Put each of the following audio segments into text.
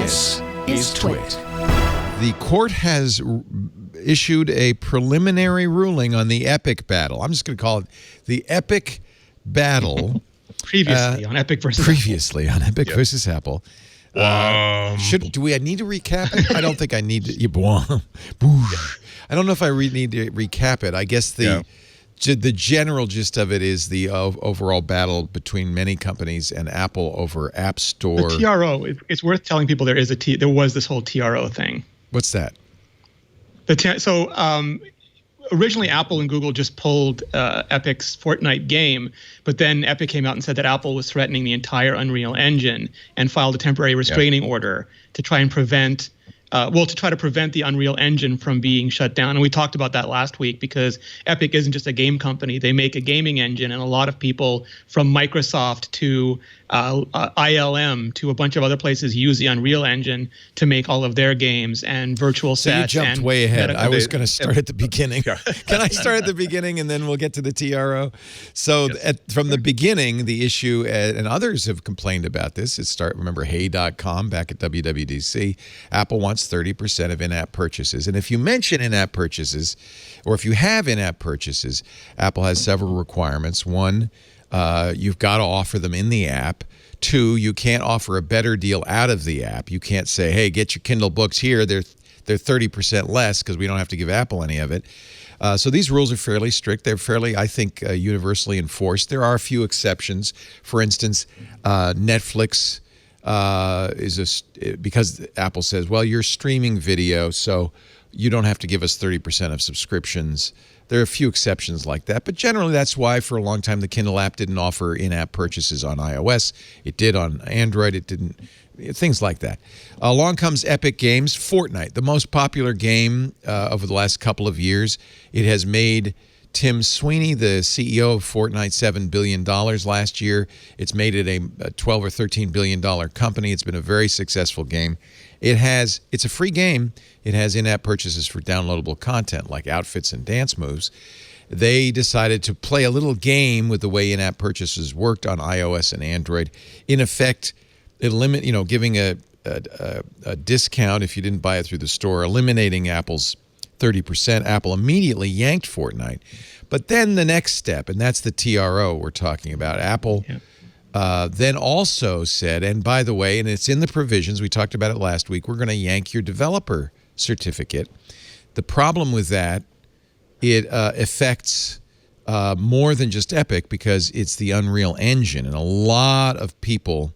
This is TWiT. The court has issued a preliminary ruling on the Epic battle. I'm just going to call it the Epic battle. Previously on Epic versus Apple. Do we need to recap it? I don't think I need to. I don't know if I need to recap it. I guess the general gist of it is the overall battle between many companies and Apple over App Store. The TRO. It's worth telling people there was this whole TRO thing. What's that? Originally, Apple and Google just pulled Epic's Fortnite game, but then Epic came out and said that Apple was threatening the entire Unreal Engine and filed a temporary restraining order to try and prevent the Unreal Engine from being shut down. And we talked about that last week because Epic isn't just a game company. They make a gaming engine, and a lot of people from Microsoft to ILM to a bunch of other places use the Unreal Engine to make all of their games and virtual sets. So you jumped way ahead. I was going to start at the beginning. Can I start at the beginning and then we'll get to the TRO? So from the beginning, the issue, and others have complained about this, remember Hey.com back at WWDC, Apple wants 30% of in-app purchases. And if you mention in-app purchases, or if you have in-app purchases, Apple has several requirements. One, you've got to offer them in the app. Two, you can't offer a better deal out of the app. You can't say, hey, get your Kindle books here. They're 30% less because we don't have to give Apple any of it. So these rules are fairly strict. They're fairly, I think, universally enforced. There are a few exceptions. For instance, Netflix because Apple says, well, you're streaming video, so you don't have to give us 30% of subscriptions. There are a few exceptions like that, but generally that's why for a long time the Kindle app didn't offer in-app purchases on iOS. It did on Android. It didn't. Things like that. Along comes Epic Games, Fortnite, the most popular game over the last couple of years. It has made Tim Sweeney, the CEO of Fortnite, $7 billion last year. It's made it a $12 or $13 billion company. It's been a very successful game. It's a free game. It has in-app purchases for downloadable content like outfits and dance moves. They decided to play a little game with the way in-app purchases worked on iOS and Android. In effect, giving a discount if you didn't buy it through the store, eliminating Apple's 30%. Apple immediately yanked Fortnite. But then the next step, and that's the TRO we're talking about, Apple then also said, and by the way, and it's in the provisions, we talked about it last week, we're going to yank your developer certificate. The problem with that, it affects more than just Epic because it's the Unreal Engine, and a lot of people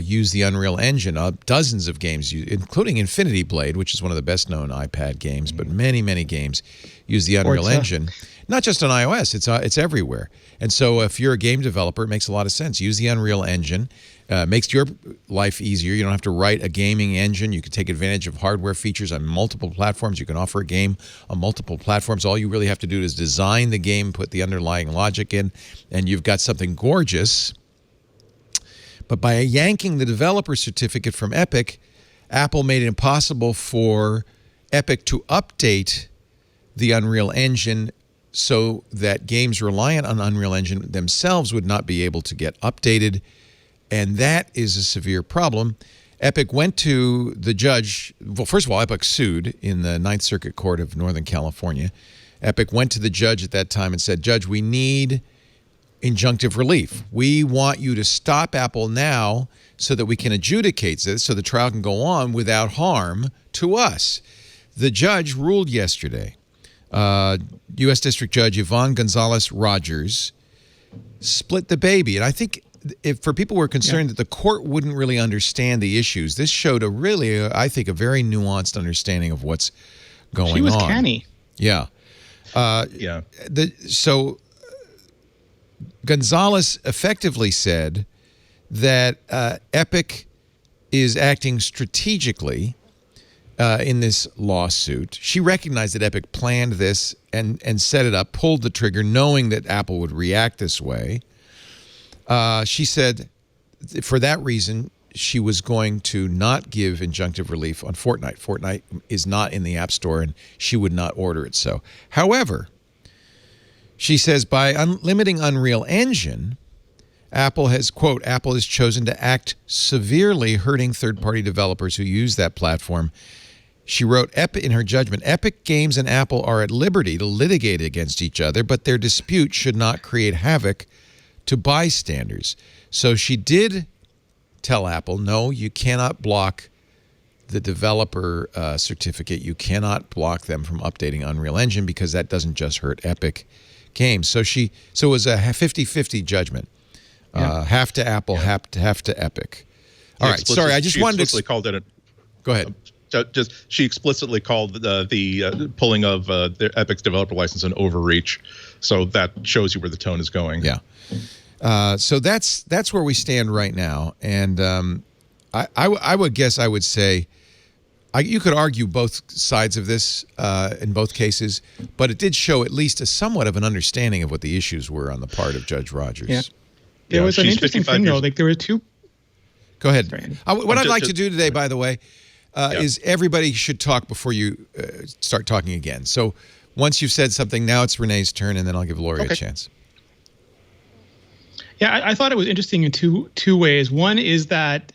use the Unreal Engine. Dozens of games, including Infinity Blade, which is one of the best-known iPad games, but many, many games use the Unreal Engine. Not just on iOS, it's everywhere. And so if you're a game developer, it makes a lot of sense. Use the Unreal Engine. Makes your life easier. You don't have to write a gaming engine. You can take advantage of hardware features on multiple platforms. You can offer a game on multiple platforms. All you really have to do is design the game, put the underlying logic in, and you've got something gorgeous. But by yanking the developer certificate from Epic, Apple made it impossible for Epic to update the Unreal Engine so that games reliant on Unreal Engine themselves would not be able to get updated. And that is a severe problem. Epic went to the judge. Well, first of all, Epic sued in the Ninth Circuit Court of Northern California. Epic went to the judge at that time and said, Judge, we need injunctive relief. We want you to stop Apple now so that we can adjudicate this, so the trial can go on without harm to us. The judge ruled yesterday. U.S. District Judge Yvonne Gonzalez-Rogers split the baby. And I think for people who are concerned that the court wouldn't really understand the issues, this showed a very nuanced understanding of what's going on. She was canny. Yeah. So Gonzalez effectively said that Epic is acting strategically in this lawsuit. She recognized that Epic planned this and set it up, pulled the trigger, knowing that Apple would react this way. She said for that reason, she was going to not give injunctive relief on Fortnite. Fortnite is not in the App Store, and she would not order it so. However, she says by limiting Unreal Engine, Apple has, quote, Apple has chosen to act severely hurting third-party developers who use that platform. She wrote in her judgment, Epic Games and Apple are at liberty to litigate against each other, but their dispute should not create havoc to bystanders. So she did tell Apple, no, you cannot block the developer certificate. You cannot block them from updating Unreal Engine because that doesn't just hurt Epic Games. So it was a 50-50 judgment. Half to Apple, half to Epic. All right, sorry, I just wanted to... called it Go ahead. She explicitly called the pulling of the Epic's developer license an overreach. So that shows you where the tone is going. Yeah. So that's where we stand right now. And I would guess I would say you could argue both sides of this in both cases, but it did show at least a somewhat of an understanding of what the issues were on the part of Judge Rogers. Yeah. There was an interesting thing, though. Like, there were two... Go ahead. What I'd like to do today, by the way, is everybody should talk before you start talking again. So once you've said something, now it's Renee's turn, and then I'll give Lory a chance. Yeah, I thought it was interesting in two ways. One is that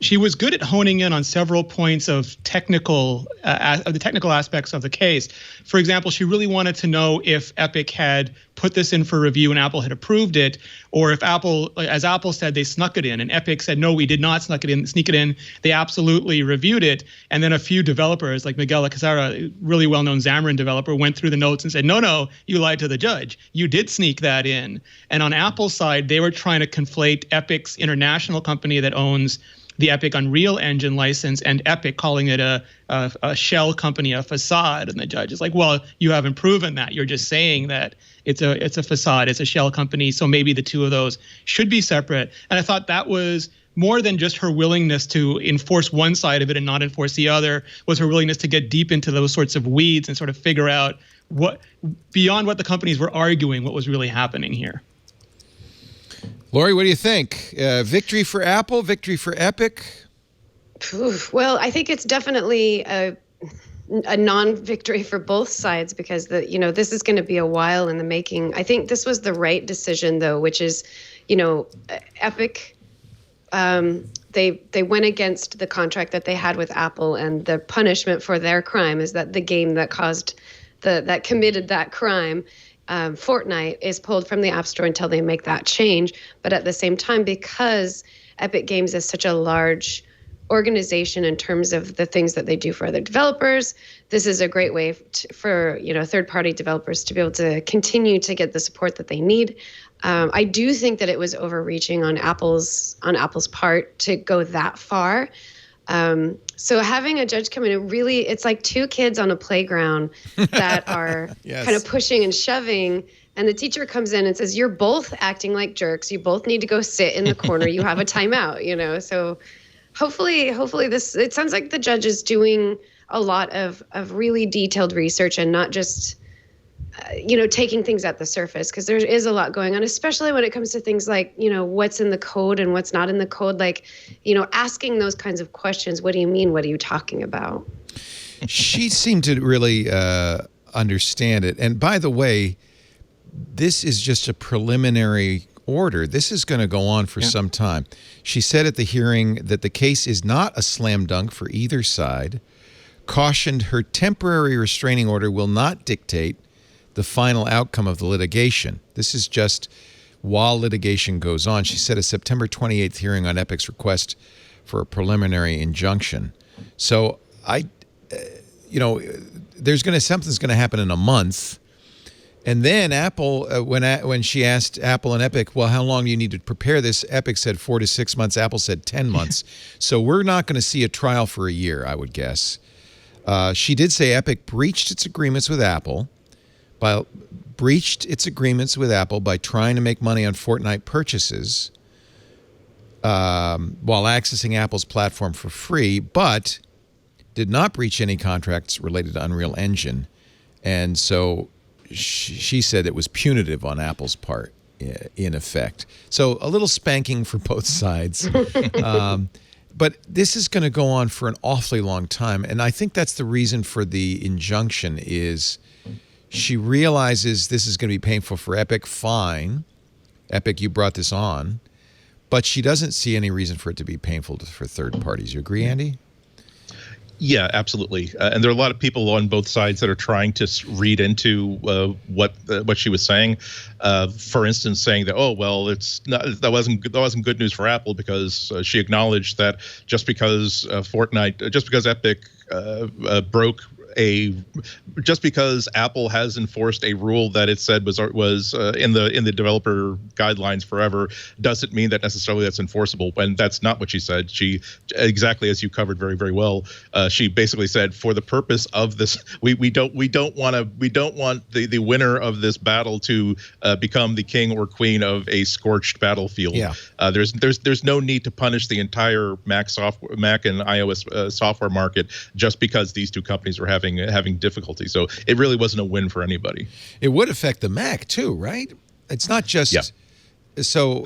she was good at honing in on several points of the technical aspects of the case. For example, she really wanted to know if Epic had put this in for review and Apple had approved it, or if Apple, as Apple said, they snuck it in, and Epic said, no, we did not sneak it in. They absolutely reviewed it. And then a few developers, like Miguel Alcazar, really well-known Xamarin developer, went through the notes and said, no, you lied to the judge. You did sneak that in. And on Apple's side, they were trying to conflate Epic's international company that owns the Epic Unreal Engine license and Epic calling it a shell company, a facade. And the judge is like, well, you haven't proven that. You're just saying that it's a facade, it's a shell company. So maybe the two of those should be separate. And I thought that was more than just her willingness to enforce one side of it and not enforce the other, was her willingness to get deep into those sorts of weeds and sort of figure out what, beyond what the companies were arguing, what was really happening here. Lory, what do you think? Victory for Apple, victory for Epic? Well, I think it's definitely a non-victory for both sides because this is going to be a while in the making. I think this was the right decision, though, which is, Epic. They went against the contract that they had with Apple, and the punishment for their crime is that the game that that committed that crime, Fortnite, is pulled from the App Store until they make that change. But at the same time, because Epic Games is such a large organization in terms of the things that they do for other developers, this is a great way for third-party developers to be able to continue to get the support that they need. I do think that it was overreaching on Apple's part to go that far. So having a judge come in, it's like two kids on a playground that are kind of pushing and shoving, and the teacher comes in and says, you're both acting like jerks. You both need to go sit in the corner. You have a timeout, So hopefully it sounds like the judge is doing a lot of really detailed research and not just, taking things at the surface, because there is a lot going on, especially when it comes to things like, what's in the code and what's not in the code. Like, asking those kinds of questions. What do you mean? What are you talking about? She seemed to really understand it. And by the way, this is just a preliminary order. This is going to go on for some time. She said at the hearing that the case is not a slam dunk for either side, cautioned her temporary restraining order will not dictate the final outcome of the litigation. This is just while litigation goes on. She said a September 28th hearing on Epic's request for a preliminary injunction. So something's going to happen in a month. And then Apple, when she asked Apple and Epic, well, how long do you need to prepare this? Epic said 4 to 6 months. Apple said 10 months. So we're not going to see a trial for a year, I would guess. She did say Epic breached its agreements with Apple by trying to make money on Fortnite purchases while accessing Apple's platform for free, but did not breach any contracts related to Unreal Engine. And so she said it was punitive on Apple's part, in effect. So a little spanking for both sides. But this is going to go on for an awfully long time. And I think that's the reason for the injunction is she realizes this is going to be painful for Epic, fine. Epic, you brought this on, but she doesn't see any reason for it to be painful for third parties. You agree, Andy? Yeah, absolutely. And there are a lot of people on both sides that are trying to read into what she was saying. For instance, saying that, oh well, that wasn't good news for Apple, because she acknowledged that just because Epic just because Apple has enforced a rule that it said was in the developer guidelines forever, doesn't mean that necessarily that's enforceable. When that's not what she said. She, exactly as you covered very, very well, she basically said, for the purpose of this, we don't want the winner of this battle to become the king or queen of a scorched battlefield. Yeah. There's no need to punish the entire Mac and iOS software market just because these two companies are having difficulty. So it really wasn't a win for anybody. It would affect the Mac too, right? It's not just so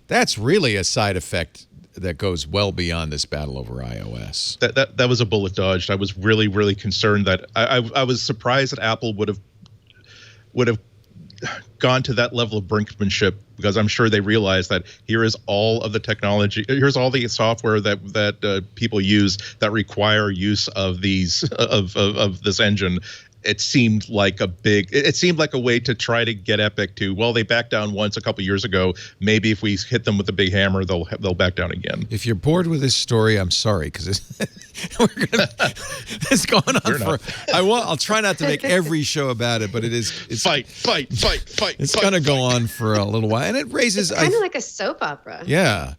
that's really a side effect that goes well beyond this battle over iOS. That was a bullet dodged. I was really, really concerned that I was surprised that Apple would have gone to that level of brinkmanship, because I'm sure they realized that here is all of the technology, here's all the software that people use that require use of these of this engine. It seemed like a way to try to get Epic to, well, they backed down once a couple years ago. Maybe if we hit them with a big hammer, they'll back down again. If you're bored with this story, I'm sorry, because it's going on for. I'll try not to make every show about it, but it's fight. It's going to go on for a little while, and it raises kind of like a soap opera. Yeah.